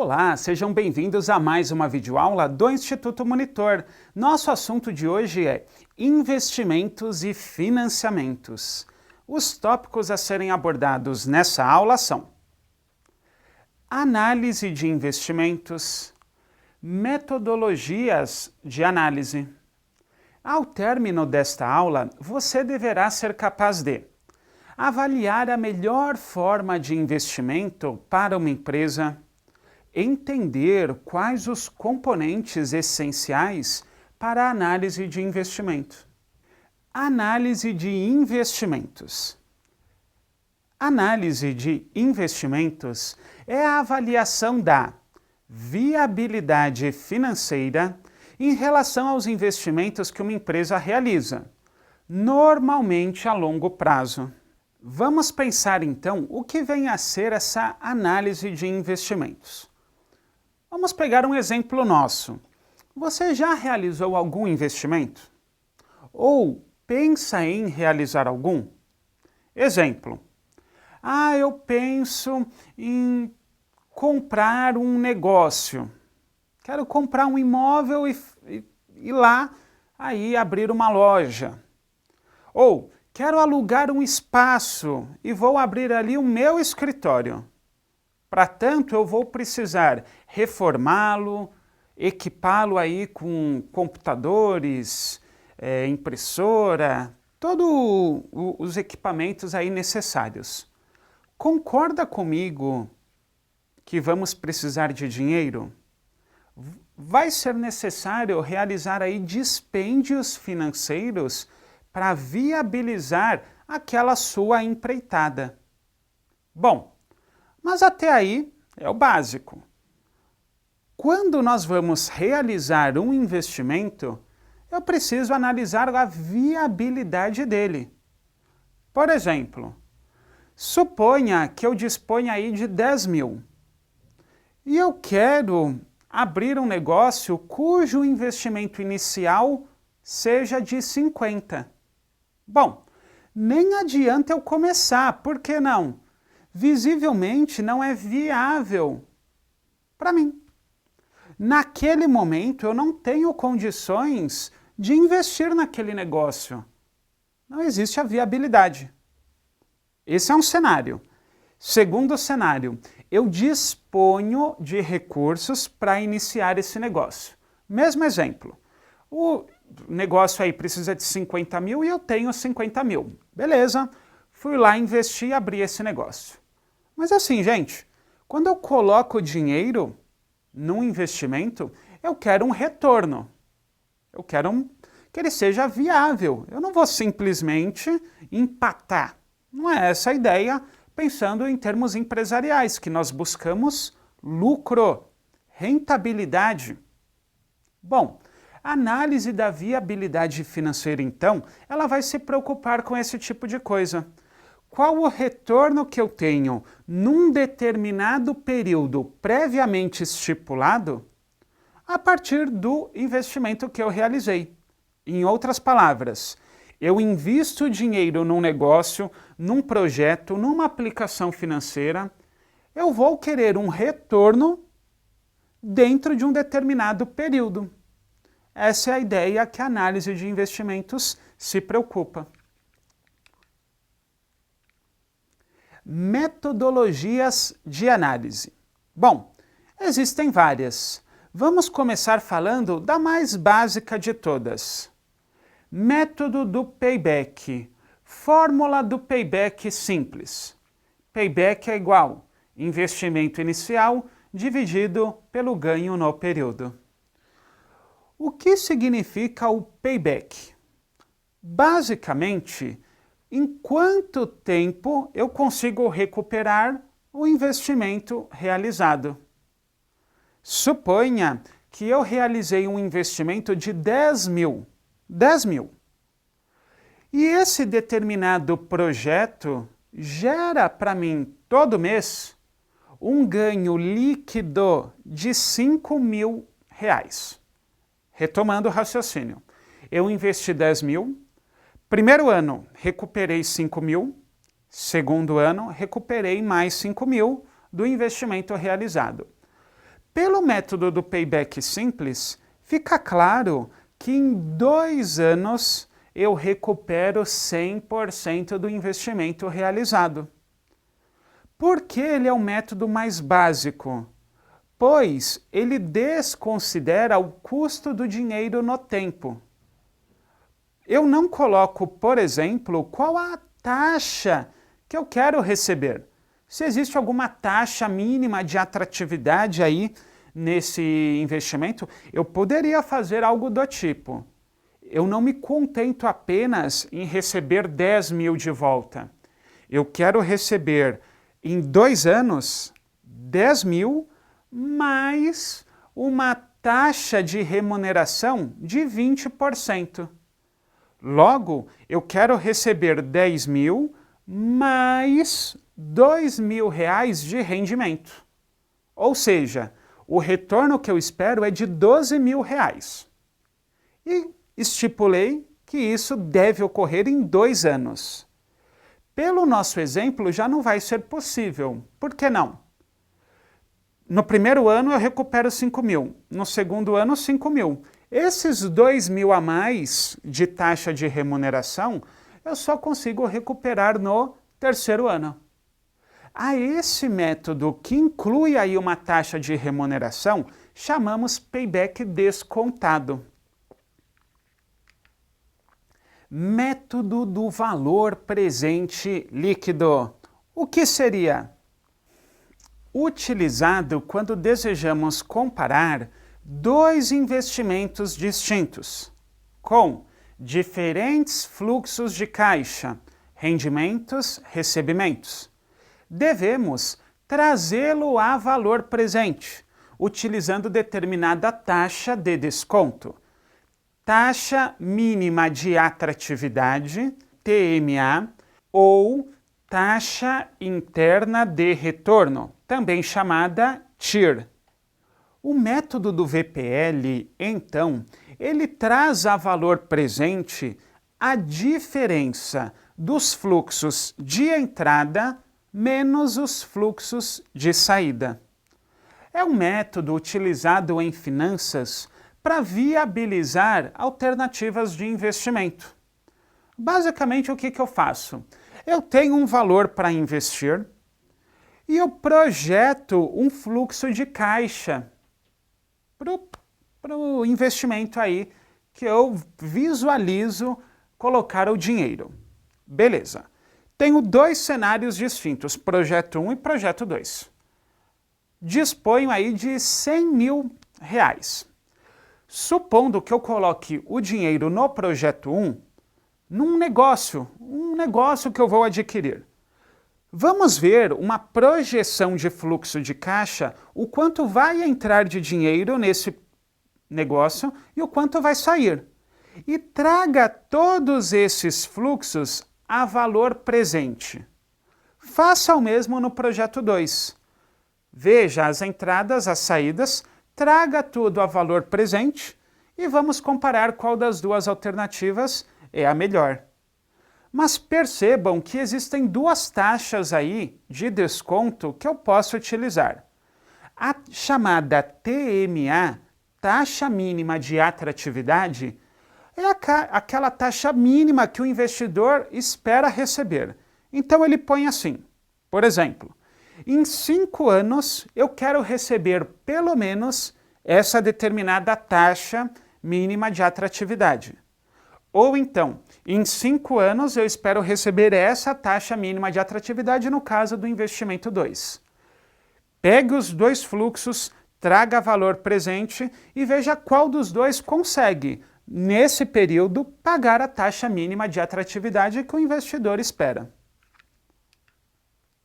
Olá, sejam bem-vindos a mais uma videoaula do Instituto Monitor. Nosso assunto de hoje é investimentos e financiamentos. Os tópicos a serem abordados nessa aula são análise de investimentos, metodologias de análise. Ao término desta aula, você deverá ser capaz de avaliar a melhor forma de investimento para uma empresa, entender quais os componentes essenciais para a análise de investimento. Análise de investimentos. Análise de investimentos é a avaliação da viabilidade financeira em relação aos investimentos que uma empresa realiza, normalmente a longo prazo. Vamos pensar então o que vem a ser essa análise de investimentos. Vamos pegar um exemplo nosso. Você já realizou algum investimento? Ou pensa em realizar algum? Exemplo. Eu penso em comprar um negócio. Quero comprar um imóvel e lá aí abrir uma loja. Ou quero alugar um espaço e vou abrir ali o meu escritório. Para tanto, eu vou precisar reformá-lo, equipá-lo aí com computadores, impressora, todos os equipamentos aí necessários. Concorda comigo que vamos precisar de dinheiro? Vai ser necessário realizar aí dispêndios financeiros para viabilizar aquela sua empreitada. Bom, mas até aí é o básico. Quando nós vamos realizar um investimento, eu preciso analisar a viabilidade dele. Por exemplo, suponha que eu disponha aí de 10 mil e eu quero abrir um negócio cujo investimento inicial seja de 50. Bom, nem adianta eu começar, por que não? Visivelmente não é viável para mim. Naquele momento eu não tenho condições de investir naquele negócio. Não existe a viabilidade. Esse é um cenário. Segundo cenário, eu disponho de recursos para iniciar esse negócio. Mesmo exemplo, o negócio aí precisa de 50 mil e eu tenho 50 mil. Beleza, fui lá investir e abri esse negócio. Mas assim, gente, quando eu coloco dinheiro num investimento, eu quero um retorno. Eu quero que ele seja viável. Eu não vou simplesmente empatar. Não é essa a ideia, pensando em termos empresariais, que nós buscamos lucro, rentabilidade. Bom, a análise da viabilidade financeira, então, ela vai se preocupar com esse tipo de coisa. Qual o retorno que eu tenho num determinado período previamente estipulado a partir do investimento que eu realizei? Em outras palavras, eu invisto dinheiro num negócio, num projeto, numa aplicação financeira, eu vou querer um retorno dentro de um determinado período. Essa é a ideia que a análise de investimentos se preocupa. Metodologias de análise. Bom, existem várias. Vamos começar falando da mais básica de todas. Método do payback. Fórmula do payback simples. Payback é igual investimento inicial dividido pelo ganho no período. O que significa o payback? Basicamente, em quanto tempo eu consigo recuperar o investimento realizado? Suponha que eu realizei um investimento de 10 mil. 10 mil. E esse determinado projeto gera para mim, todo mês, um ganho líquido de 5 mil reais. Retomando o raciocínio. Eu investi 10 mil. Primeiro ano, recuperei 5 mil. Segundo ano, recuperei mais 5 mil do investimento realizado. Pelo método do payback simples, fica claro que em 2 anos eu recupero 100% do investimento realizado. Por que ele é o método mais básico? Pois ele desconsidera o custo do dinheiro no tempo. Eu não coloco, por exemplo, qual a taxa que eu quero receber. Se existe alguma taxa mínima de atratividade aí nesse investimento, eu poderia fazer algo do tipo: eu não me contento apenas em receber 10 mil de volta. Eu quero receber em 2 anos 10 mil mais uma taxa de remuneração de 20%. Logo, eu quero receber 10 mil mais 2 mil reais de rendimento. Ou seja, o retorno que eu espero é de 12 mil reais. E estipulei que isso deve ocorrer em 2 anos. Pelo nosso exemplo, já não vai ser possível. Por que não? No primeiro ano eu recupero 5 mil, no segundo ano 5 mil. Esses 2 mil a mais de taxa de remuneração, eu só consigo recuperar no terceiro ano. A esse método, que inclui aí uma taxa de remuneração, chamamos payback descontado. Método do valor presente líquido. O que seria? Utilizado quando desejamos comparar 2 investimentos distintos, com diferentes fluxos de caixa, rendimentos, recebimentos. Devemos trazê-lo a valor presente, utilizando determinada taxa de desconto. Taxa mínima de atratividade, TMA, ou taxa interna de retorno, também chamada TIR. O método do VPL, então, ele traz a valor presente a diferença dos fluxos de entrada menos os fluxos de saída. É um método utilizado em finanças para viabilizar alternativas de investimento. Basicamente, o que eu faço? Eu tenho um valor para investir e eu projeto um fluxo de caixa para o investimento aí que eu visualizo colocar o dinheiro. Beleza. Tenho 2 cenários distintos, projeto 1 e projeto 2. Disponho aí de 100 mil reais. Supondo que eu coloque o dinheiro no projeto 1, num negócio, um negócio que eu vou adquirir. Vamos ver uma projeção de fluxo de caixa, o quanto vai entrar de dinheiro nesse negócio e o quanto vai sair. E traga todos esses fluxos a valor presente. Faça o mesmo no projeto 2. Veja as entradas, as saídas, traga tudo a valor presente e vamos comparar qual das 2 alternativas é a melhor. Mas percebam que existem 2 taxas aí de desconto que eu posso utilizar. A chamada TMA, taxa mínima de atratividade, é aquela taxa mínima que o investidor espera receber. Então ele põe assim, por exemplo, em 5 anos eu quero receber pelo menos essa determinada taxa mínima de atratividade. Ou então, em 5 anos eu espero receber essa taxa mínima de atratividade no caso do investimento 2. Pegue os 2 fluxos, traga valor presente e veja qual dos 2 consegue, nesse período, pagar a taxa mínima de atratividade que o investidor espera.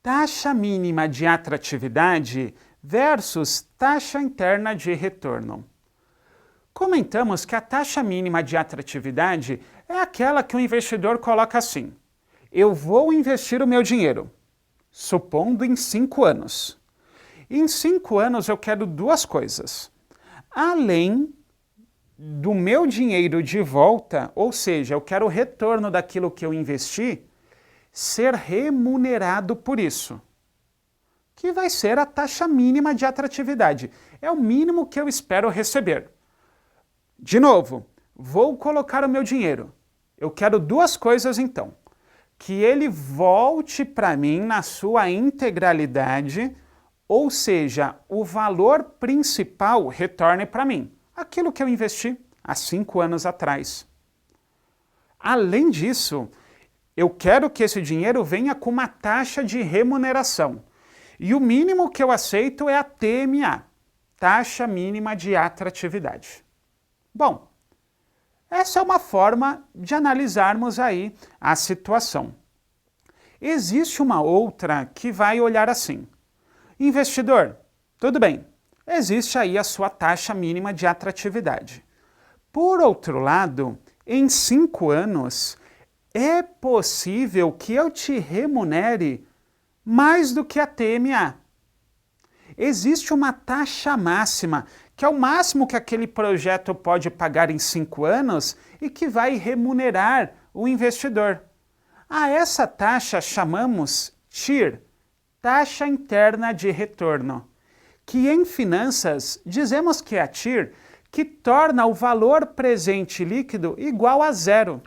Taxa mínima de atratividade versus taxa interna de retorno. Comentamos que a taxa mínima de atratividade é aquela que o investidor coloca assim: eu vou investir o meu dinheiro, supondo em 5 anos. Em 5 anos eu quero 2 coisas. Além do meu dinheiro de volta, ou seja, eu quero o retorno daquilo que eu investi, ser remunerado por isso. que vai ser a taxa mínima de atratividade. É o mínimo que eu espero receber. De novo, vou colocar o meu dinheiro. Eu quero duas coisas então. Que ele volte para mim na sua integralidade, ou seja, o valor principal retorne para mim, aquilo que eu investi há 5 anos atrás. Além disso, eu quero que esse dinheiro venha com uma taxa de remuneração. E o mínimo que eu aceito é a TMA, taxa mínima de atratividade. Bom, essa é uma forma de analisarmos aí a situação. Existe uma outra que vai olhar assim. Investidor, tudo bem, existe aí a sua taxa mínima de atratividade. Por outro lado, em 5 anos, é possível que eu te remunere mais do que a TMA. Existe uma taxa máxima, que é o máximo que aquele projeto pode pagar em 5 anos e que vai remunerar o investidor. A essa taxa chamamos TIR, taxa interna de retorno, que em finanças dizemos que é a TIR que torna o valor presente líquido igual a zero.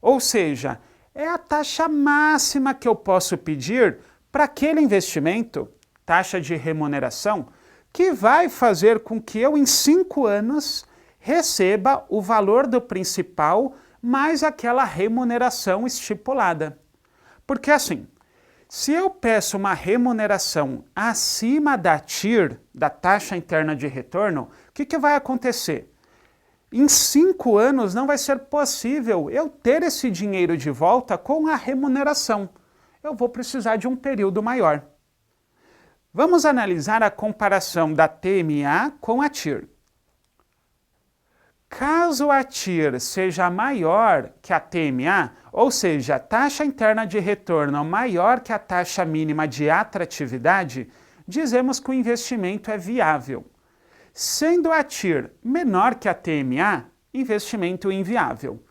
Ou seja, é a taxa máxima que eu posso pedir para aquele investimento, taxa de remuneração, que vai fazer com que eu em 5 anos receba o valor do principal mais aquela remuneração estipulada. Porque assim, se eu peço uma remuneração acima da TIR, da taxa interna de retorno, o que vai acontecer? Em 5 anos não vai ser possível eu ter esse dinheiro de volta com a remuneração. Eu vou precisar de um período maior. Vamos analisar a comparação da TMA com a TIR. Caso a TIR seja maior que a TMA, ou seja, a taxa interna de retorno maior que a taxa mínima de atratividade, dizemos que o investimento é viável. Sendo a TIR menor que a TMA, investimento inviável.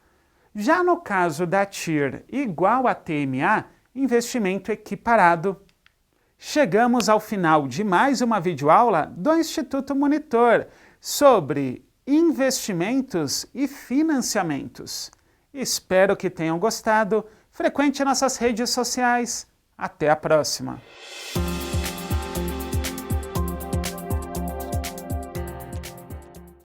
Já no caso da TIR igual a TMA, investimento equiparado. Chegamos ao final de mais uma videoaula do Instituto Monitor sobre investimentos e financiamentos. Espero que tenham gostado. Frequente nossas redes sociais. Até a próxima!